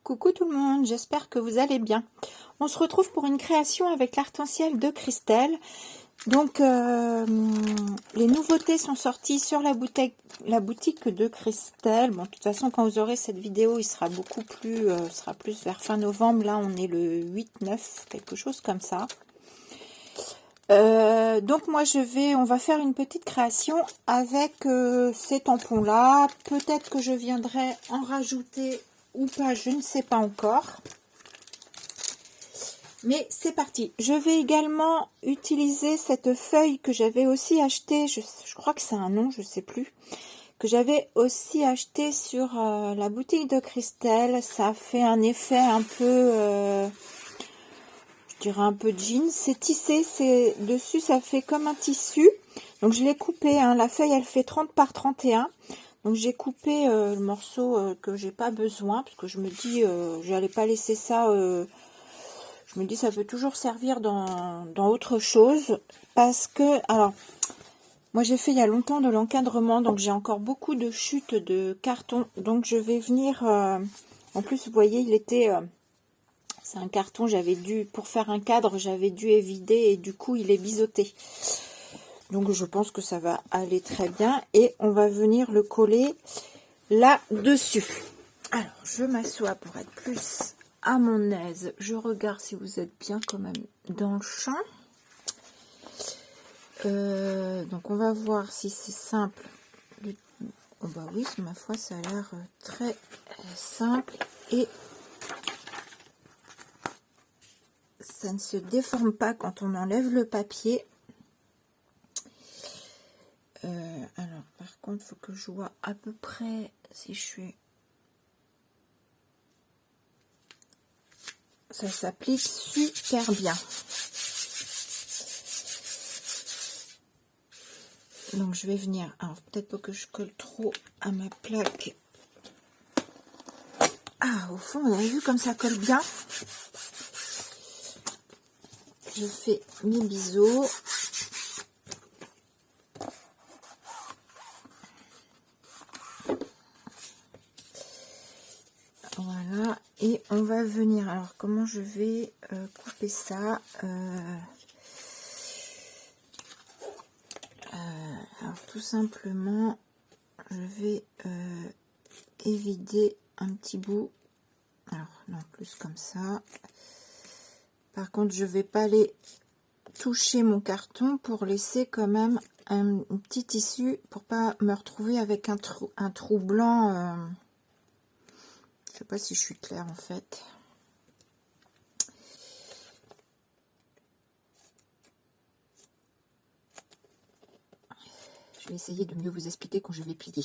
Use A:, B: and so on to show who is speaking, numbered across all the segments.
A: coucou tout le monde, j'espère que vous allez bien. On se retrouve pour une création avec l'arc-en-ciel de Christelle. Donc les nouveautés sont sorties sur la boutique de Christelle. Bon, de toute façon, quand vous aurez cette vidéo, il sera beaucoup plus, sera plus vers fin novembre. Là, on est le 8-9, quelque chose comme ça. Donc moi on va faire une petite création avec ces tampons là. Peut-être que je viendrai en rajouter ou pas, je ne sais pas encore. Mais c'est parti. Je vais également utiliser cette feuille que j'avais aussi achetée, je crois que c'est un nom, je sais plus, que j'avais aussi acheté sur la boutique de Christelle. Ça fait un effet un peu... je dirais un peu jean, c'est tissé, c'est dessus ça fait comme un tissu, donc je l'ai coupé, hein. La feuille elle fait 30 par 31, donc j'ai coupé le morceau que j'ai pas besoin, parce que je me dis, j'allais pas laisser ça, je me dis ça peut toujours servir dans autre chose, parce que, alors, moi j'ai fait il y a longtemps de l'encadrement, donc j'ai encore beaucoup de chutes de carton, donc je vais venir, en plus vous voyez il était... c'est un carton, j'avais dû, pour faire un cadre, j'avais dû vider et du coup il est biseauté. Donc je pense que ça va aller très bien et on va venir le coller là-dessus. Alors je m'assois pour être plus à mon aise. Je regarde si vous êtes bien quand même dans le champ. Donc on va voir si c'est simple. Oh bah oui, ma foi ça a l'air très simple et ça ne se déforme pas quand on enlève le papier. Alors, par contre, il faut que je vois à peu près si je suis... Ça s'applique super bien. Donc, je vais venir... Alors, peut-être pas que je colle trop à ma plaque. Ah, au fond, vous avez vu comme ça colle bien. Je fais mes biseaux. Voilà. Et on va venir... Alors, comment je vais couper ça alors, tout simplement, je vais évider un petit bout. Alors, non, plus comme ça. Par contre, je vais pas aller toucher mon carton pour laisser quand même un petit tissu pour pas me retrouver avec un trou blanc. Je sais pas si je suis claire en fait. Je vais essayer de mieux vous expliquer quand je vais plier.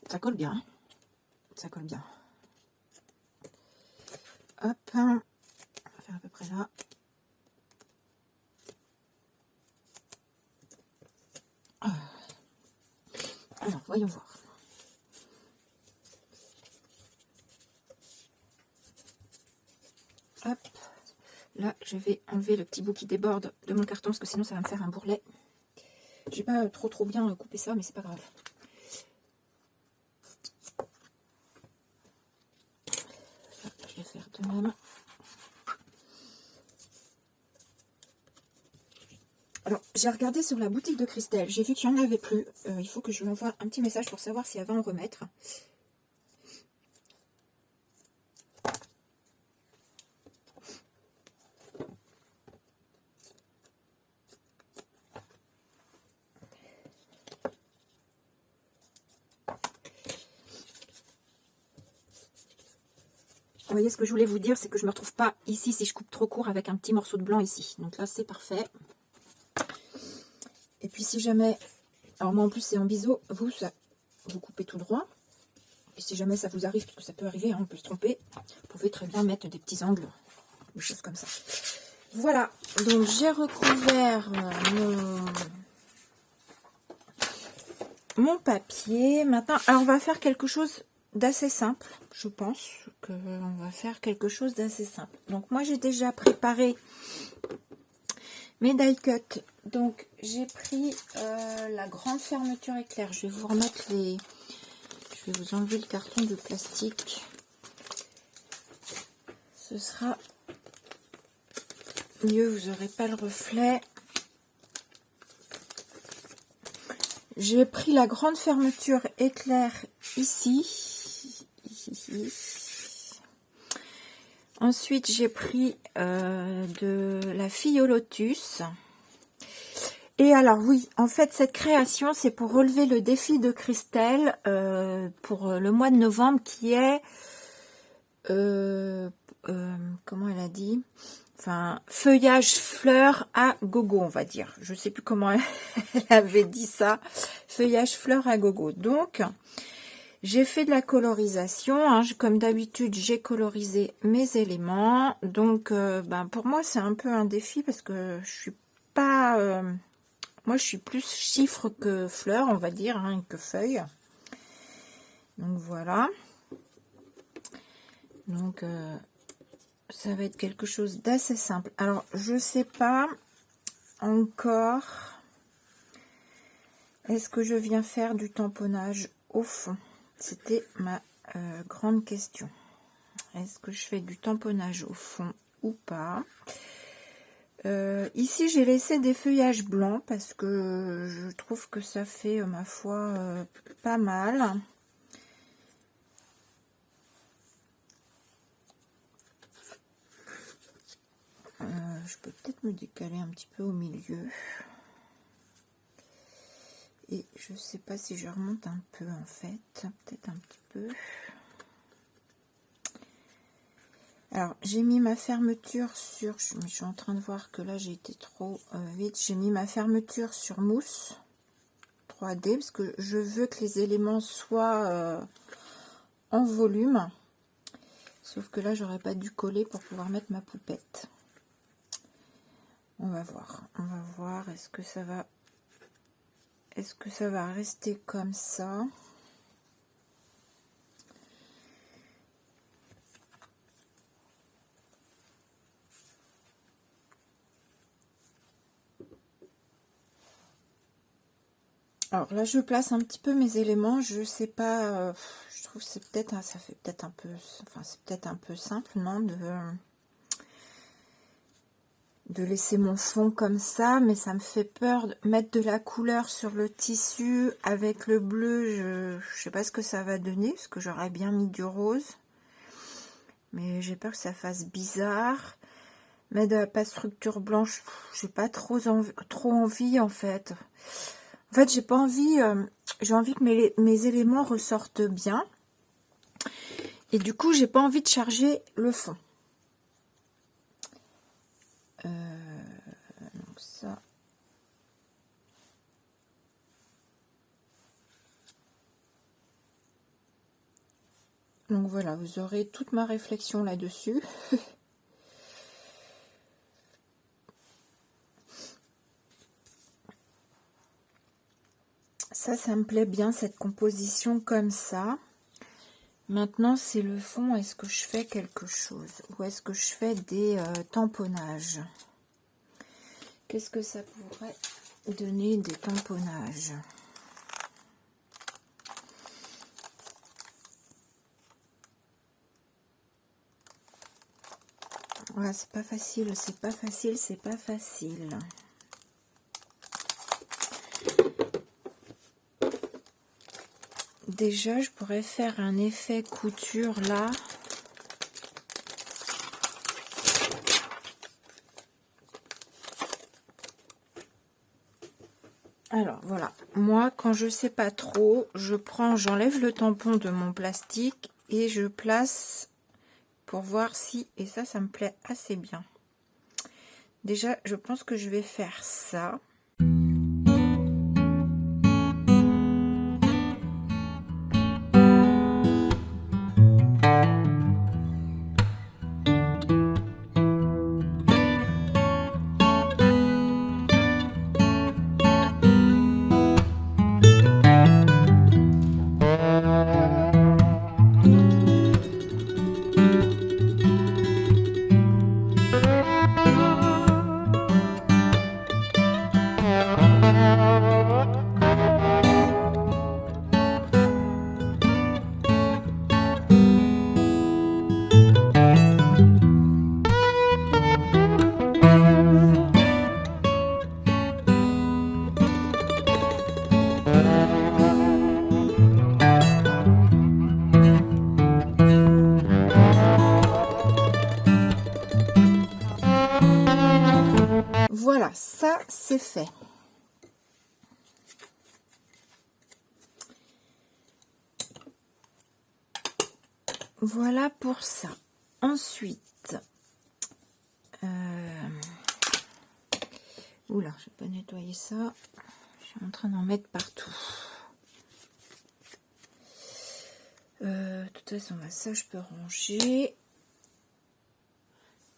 A: Ça colle bien. Ça colle bien. Hop. On va faire à peu près là. Alors, voyons voir. Hop. Là, je vais enlever le petit bout qui déborde de mon carton, parce que sinon ça va me faire un bourrelet. J'ai pas trop bien coupé ça, mais c'est pas grave. Je vais faire de même. Alors, j'ai regardé sur la boutique de Christelle, j'ai vu qu'il n'y en avait plus. Il faut que je lui envoie un petit message pour savoir si elle va en remettre. Vous voyez, ce que je voulais vous dire, c'est que je ne me retrouve pas ici si je coupe trop court avec un petit morceau de blanc ici. Donc là, c'est parfait. Et puis si jamais... Alors moi, en plus, c'est en biseau. Vous coupez tout droit. Et si jamais ça vous arrive, parce que ça peut arriver, hein, on peut se tromper, vous pouvez très bien mettre des petits angles, des choses comme ça. Voilà, donc j'ai recouvert mon papier. Maintenant, alors on va faire quelque chose d'assez simple. Je pense qu'on va faire quelque chose d'assez simple. Donc moi, j'ai déjà préparé Mes die cut. Donc j'ai pris la grande fermeture éclair. Je vais vous remettre les... Je vais vous enlever le carton de plastique. Ce sera mieux, vous n'aurez pas le reflet. J'ai pris la grande fermeture éclair ici. Ensuite, j'ai pris de la fille au lotus. Et alors oui, en fait, cette création, c'est pour relever le défi de Christelle pour le mois de novembre qui est... comment elle a dit? Enfin, feuillage fleur à gogo, on va dire. Je sais plus comment elle avait dit ça. Feuillage fleur à gogo. Donc, j'ai fait de la colorisation. Hein. Comme d'habitude, j'ai colorisé mes éléments. Donc, pour moi, c'est un peu un défi parce que je suis pas... moi, je suis plus chiffre que fleur, on va dire, hein, que feuille. Donc, voilà. Donc... ça va être quelque chose d'assez simple. Alors, je sais pas encore. Est-ce que je viens faire du tamponnage au fond? C'était ma grande question. Est-ce que je fais du tamponnage au fond ou pas? Ici, j'ai laissé des feuillages blancs parce que je trouve que ça fait, ma foi, pas mal. Je peux peut-être me décaler un petit peu au milieu. Et je sais pas si je remonte un peu en fait. Peut-être un petit peu. Alors, j'ai mis ma fermeture sur... Je suis en train de voir que là, j'ai été trop vite. J'ai mis ma fermeture sur mousse 3D parce que je veux que les éléments soient en volume. Sauf que là, j'aurais pas dû coller pour pouvoir mettre ma poupette. On va voir, est-ce que ça va rester comme ça? Alors là, je place un petit peu mes éléments, je sais pas, je trouve que c'est peut-être, ça fait peut-être un peu, enfin c'est peut-être un peu simple, non, de laisser mon fond comme ça, mais ça me fait peur de mettre de la couleur sur le tissu avec le bleu. Je sais pas ce que ça va donner parce que j'aurais bien mis du rose, mais j'ai peur que ça fasse bizarre. Mettre de la pâte structure blanche, j'ai pas trop envie en fait. En fait, j'ai pas envie, j'ai envie que mes éléments ressortent bien, et du coup j'ai pas envie de charger le fond. Donc ça, donc voilà, vous aurez toute ma réflexion là-dessus. Ça me plaît bien, cette composition comme ça. Maintenant, c'est le fond. Est-ce que je fais quelque chose? Ou est-ce que je fais des tamponnages? Qu'est-ce que ça pourrait donner des tamponnages? Voilà, c'est pas facile, c'est pas facile, c'est pas facile. Déjà, je pourrais faire un effet couture là. Alors, voilà. Moi, quand je sais pas trop, j'enlève le tampon de mon plastique et je place pour voir si... Et ça me plaît assez bien. Déjà, je pense que je vais faire ça. Voilà, ça c'est fait. Voilà pour ça. Ensuite, oula, je vais pas nettoyer ça. Je suis en train d'en mettre partout. De toute façon, ça je peux ranger.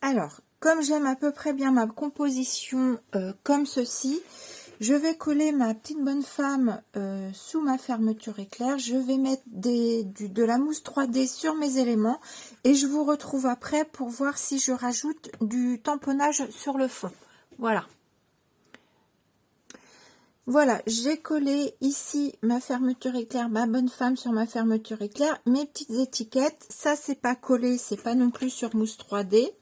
A: Alors, comme j'aime à peu près bien ma composition comme ceci, je vais coller ma petite bonne femme sous ma fermeture éclair. Je vais mettre de la mousse 3D sur mes éléments et je vous retrouve après pour voir si je rajoute du tamponnage sur le fond. Voilà. Voilà, j'ai collé ici ma fermeture éclair, ma bonne femme sur ma fermeture éclair, mes petites étiquettes. Ça, c'est pas collé, c'est pas non plus sur mousse 3D.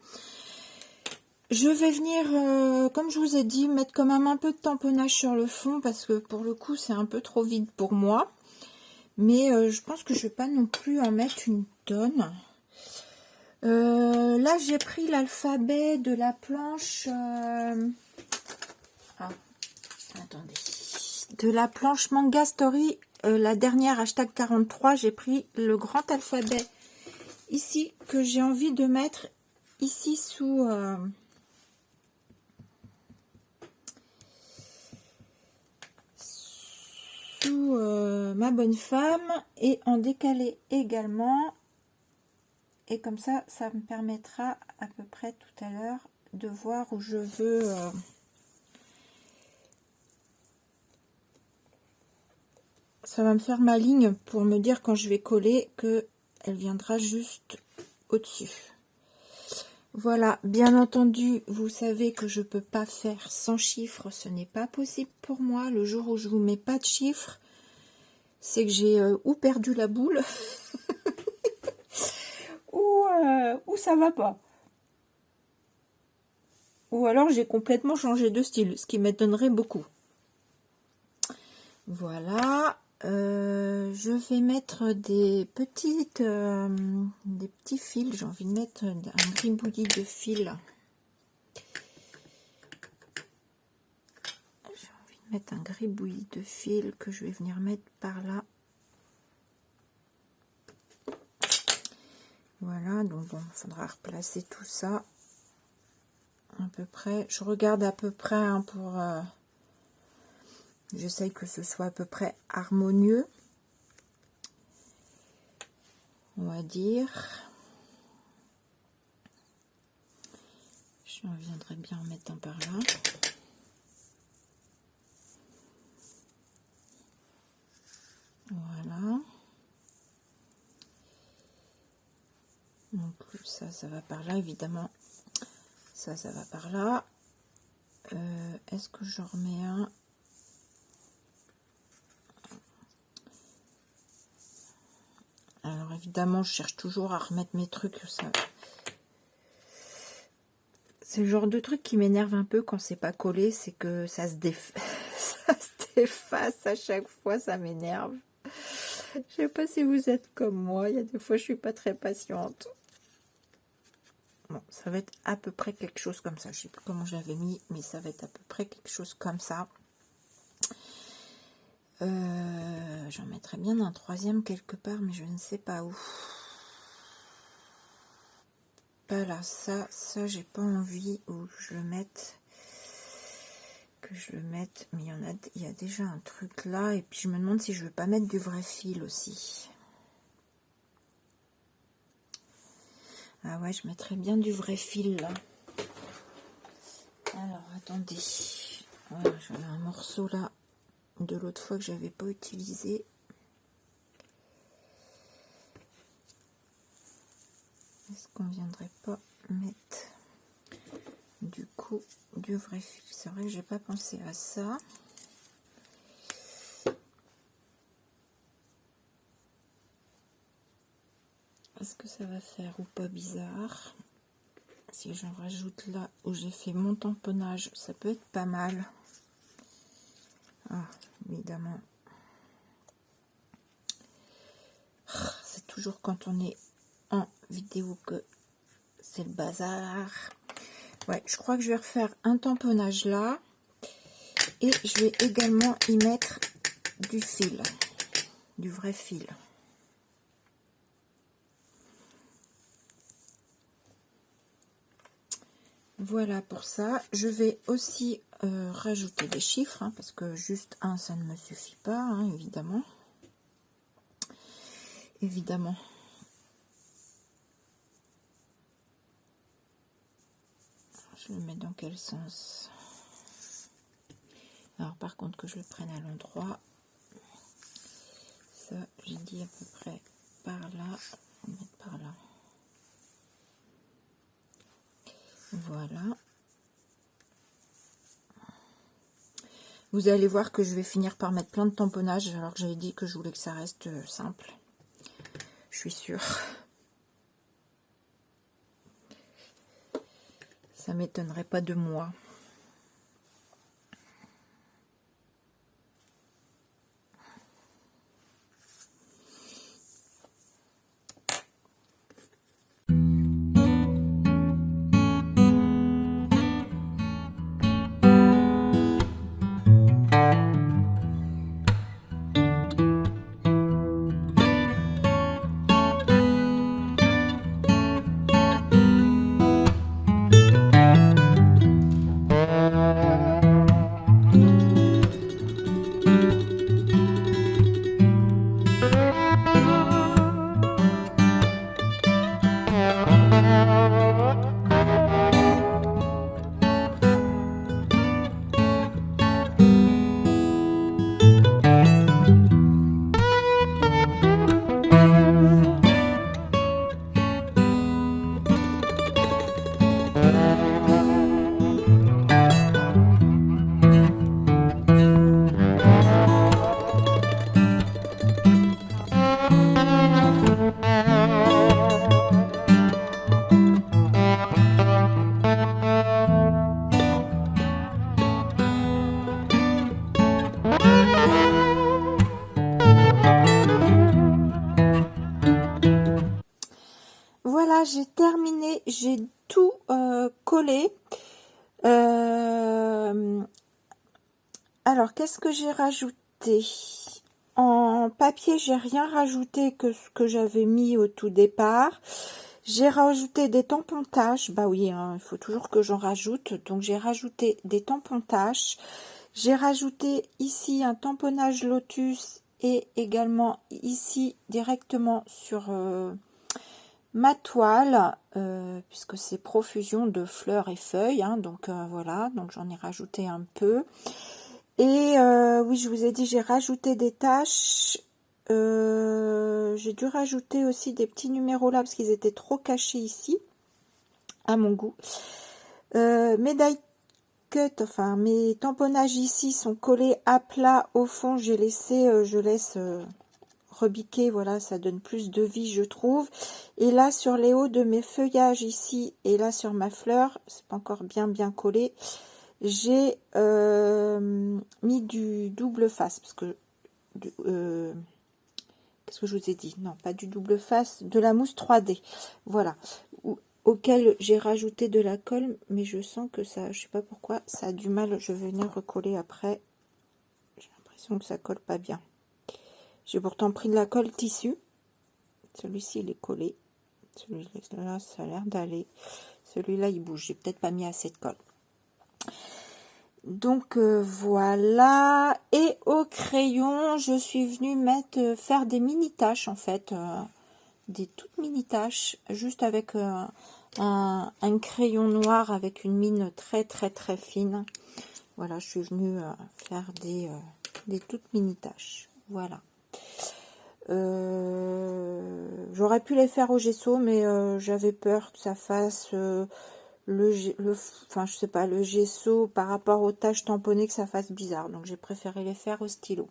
A: Je vais venir, comme je vous ai dit, mettre quand même un peu de tamponnage sur le fond parce que pour le coup, c'est un peu trop vide pour moi. Mais je pense que je vais pas non plus en mettre une tonne. Là, j'ai pris l'alphabet de la planche... attendez. De la planche Manga Story, la dernière hashtag 43, j'ai pris le grand alphabet ici que j'ai envie de mettre ici sous ma bonne femme et en décalé également. Et comme ça me permettra à peu près tout à l'heure de voir où je veux... ça va me faire ma ligne pour me dire quand je vais coller que elle viendra juste au-dessus. Voilà, bien entendu, vous savez que je peux pas faire sans chiffres, ce n'est pas possible pour moi. Le jour où je vous mets pas de chiffres, c'est que j'ai ou perdu la boule ou ça va pas. Ou alors j'ai complètement changé de style, ce qui m'étonnerait beaucoup. Voilà. Je vais mettre des petits fils. J'ai envie de mettre un gribouillis de fils. J'ai envie de mettre un gribouillis de fils que je vais venir mettre par là. Voilà, donc bon, il faudra replacer tout ça à peu près. Je regarde à peu près hein, pour... j'essaye que ce soit à peu près harmonieux. On va dire. Je viendrai bien en mettre un par là. Voilà. Donc ça va par là, évidemment. Ça va par là. Est-ce que je remets un? Alors évidemment, je cherche toujours à remettre mes trucs. Ça, c'est le genre de truc qui m'énerve un peu quand c'est pas collé, c'est que ça se déface à chaque fois, ça m'énerve. Je sais pas si vous êtes comme moi, il y a des fois je suis pas très patiente. Bon, ça va être à peu près quelque chose comme ça. Je sais plus comment je l'avais mis, mais ça va être à peu près quelque chose comme ça. J'en mettrais bien un troisième quelque part, mais je ne sais pas où. Pas là, ça j'ai pas envie où je le mette. Que je le mette, mais il y a déjà un truc là, et puis je me demande si je veux pas mettre du vrai fil aussi. Ah ouais, je mettrais bien du vrai fil là. Alors attendez, voilà, j'en ai un morceau là de l'autre fois que j'avais pas utilisé. Est-ce qu'on viendrait pas mettre du coup du vrai fil? C'est vrai que j'ai pas pensé à ça. Est-ce que ça va faire ou pas bizarre? Si j'en rajoute là où j'ai fait mon tamponnage, ça peut être pas mal. Ah, évidemment. C'est toujours quand on est en vidéo que c'est le bazar. Ouais, je crois que je vais refaire un tamponnage là. Et je vais également y mettre du fil, du vrai fil. Voilà pour ça. Je vais aussi rajouter des chiffres, hein, parce que juste un, ça ne me suffit pas, hein, évidemment. Évidemment. Je le mets dans quel sens? Alors par contre que je le prenne à l'endroit. Ça, j'ai dit à peu près par là. On va mettre par là. Voilà. Vous allez voir que je vais finir par mettre plein de tamponnages alors que j'avais dit que je voulais que ça reste simple. Je suis sûre. Ça m'étonnerait pas de moi. Voilà, j'ai terminé, j'ai tout collé. Alors, qu'est-ce que j'ai rajouté? En papier, j'ai rien rajouté que ce que j'avais mis au tout départ. J'ai rajouté des tampons taches. Bah oui, hein, il faut toujours que j'en rajoute. Donc, j'ai rajouté des tampons taches. J'ai rajouté ici un tamponnage lotus et également ici directement sur ma toile, puisque c'est profusion de fleurs et feuilles. Hein, donc, voilà, donc j'en ai rajouté un peu. Et oui, je vous ai dit, j'ai rajouté des taches. J'ai dû rajouter aussi des petits numéros là parce qu'ils étaient trop cachés ici, à mon goût. Mes die cut, enfin mes tamponnages ici sont collés à plat au fond. J'ai laissé, je laisse rebiquer, voilà, ça donne plus de vie, je trouve. Et là, sur les hauts de mes feuillages ici et là sur ma fleur, c'est pas encore bien collé. J'ai mis du double face parce que qu'est-ce que je vous ai dit? Non, pas du double face, de la mousse 3D. Voilà, auquel j'ai rajouté de la colle, mais je sens que ça, je sais pas pourquoi, ça a du mal. Je vais venir recoller après. J'ai l'impression que ça colle pas bien. J'ai pourtant pris de la colle tissu. Celui-ci, il est collé. Celui-là, ça a l'air d'aller. Celui-là, il bouge. J'ai peut-être pas mis assez de colle. Donc voilà, et au crayon je suis venue faire des mini taches en fait, des toutes mini taches, juste avec un crayon noir avec une mine très fine. Voilà, je suis venue faire des toutes mini taches. Voilà. J'aurais pu les faire au gesso, mais j'avais peur que ça fasse enfin je sais pas, le gesso par rapport aux taches tamponnées, que ça fasse bizarre, donc j'ai préféré les faire au stylo.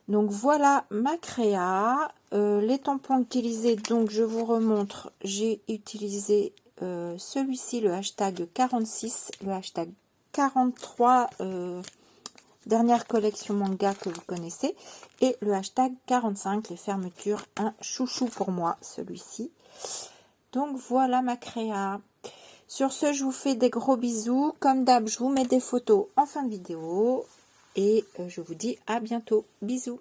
A: Donc voilà ma créa. Les tampons utilisés, donc je vous remontre, j'ai utilisé celui-ci, le hashtag 46, le hashtag 43 dernière collection manga que vous connaissez, et le hashtag 45 les fermetures, un chouchou pour moi celui-ci. Donc voilà ma créa. Sur ce, je vous fais des gros bisous. Comme d'hab, je vous mets des photos en fin de vidéo. Et je vous dis à bientôt. Bisous.